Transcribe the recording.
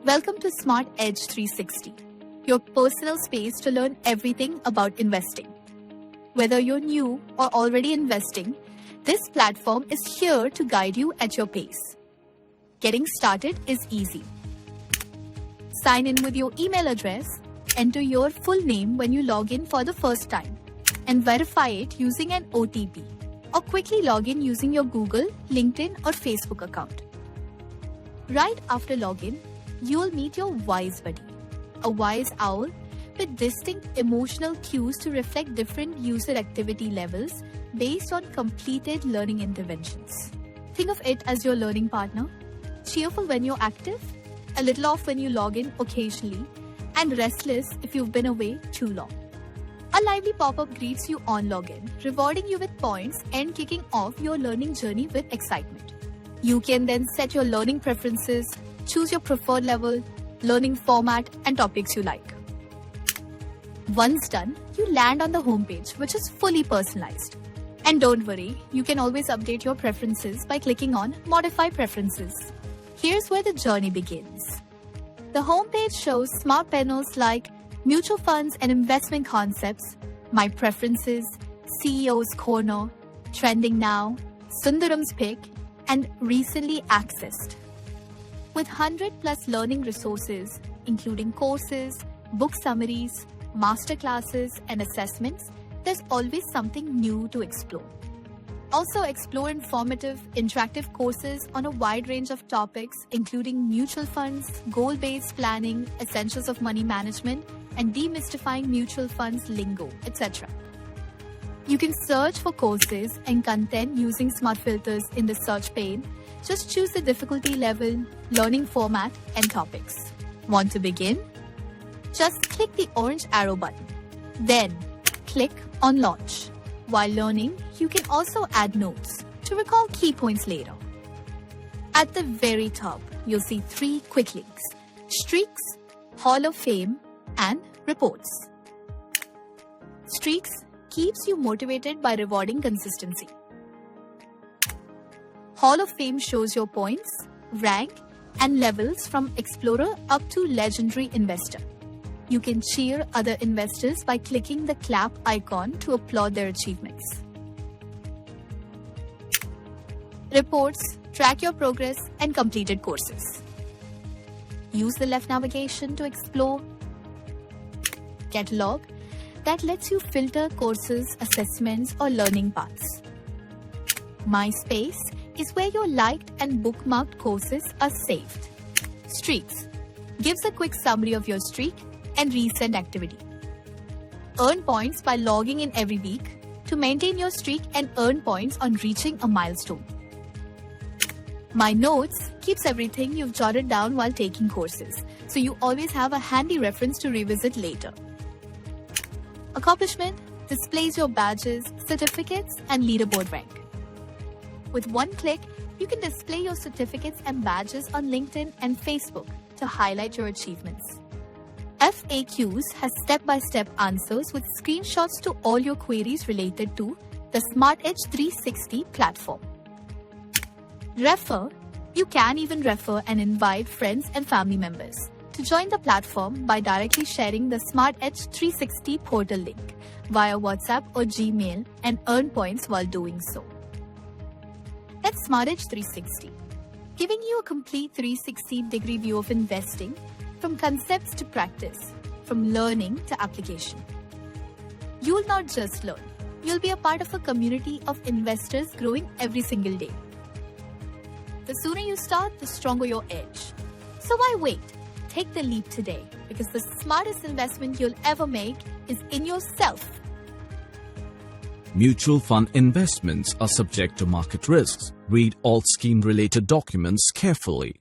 Welcome to Smart Edge 360, your personal space to learn everything about investing. Whether you're new or already investing, this platform is here to guide you at your pace. Getting started is easy. Sign in with your email address, enter your full name when you log in for the first time, and verify it using an OTP, or quickly log in using your Google, LinkedIn, or Facebook account. Right after login, you'll meet your wise buddy, a wise owl with distinct emotional cues to reflect different user activity levels based on completed learning interventions. Think of it as your learning partner, cheerful when you're active, a little off when you log in occasionally, and restless if you've been away too long. A lively pop-up greets you on login, rewarding you with points and kicking off your learning journey with excitement. You can then set your learning preferences, choose your preferred level, learning format, and topics you like. Once done, you land on the homepage, which is fully personalized. And don't worry, you can always update your preferences by clicking on Modify Preferences. Here's where the journey begins. The homepage shows smart panels like Mutual Funds and Investment Concepts, My Preferences, CEO's Corner, Trending Now, Sundaram's Pick, and Recently Accessed. With 100+ learning resources, including courses, book summaries, masterclasses, and assessments, there's always something new to explore. Also explore informative, interactive courses on a wide range of topics, including mutual funds, goal-based planning, essentials of money management, and demystifying mutual funds lingo, etc. You can search for courses and content using smart filters in the search pane. Just choose the difficulty level, learning format, and topics. Want to begin? Just click the orange arrow button. Then, click on Launch. While learning, you can also add notes to recall key points later. At the very top, you'll see 3 quick links: Streaks, Hall of Fame, and Reports. Streaks keeps you motivated by rewarding consistency. Hall of Fame shows your points, rank, and levels from Explorer up to Legendary Investor. You can cheer other investors by clicking the clap icon to applaud their achievements. Reports track your progress and completed courses. Use the left navigation to explore. Catalog that lets you filter courses, assessments, or learning paths. My Space is where your liked and bookmarked courses are saved. Streaks gives a quick summary of your streak and recent activity. Earn points by logging in every week to maintain your streak and earn points on reaching a milestone. My Notes keeps everything you've jotted down while taking courses, so you always have a handy reference to revisit later. Accomplishment displays your badges, certificates, and leaderboard rank. With one click, you can display your certificates and badges on LinkedIn and Facebook to highlight your achievements. FAQs has step-by-step answers with screenshots to all your queries related to the Smart Edge 360 platform. Refer. You can even refer and invite friends and family members to join the platform by directly sharing the Smart Edge 360 portal link via WhatsApp or Gmail and earn points while doing so. That's Smart Edge 360, giving you a complete 360-degree view of investing, from concepts to practice, from learning to application. You'll not just learn, you'll be a part of a community of investors growing every single day. The sooner you start, the stronger your edge. So why wait? Take the leap today, because the smartest investment you'll ever make is in yourself. Mutual fund investments are subject to market risks. Read all scheme-related documents carefully.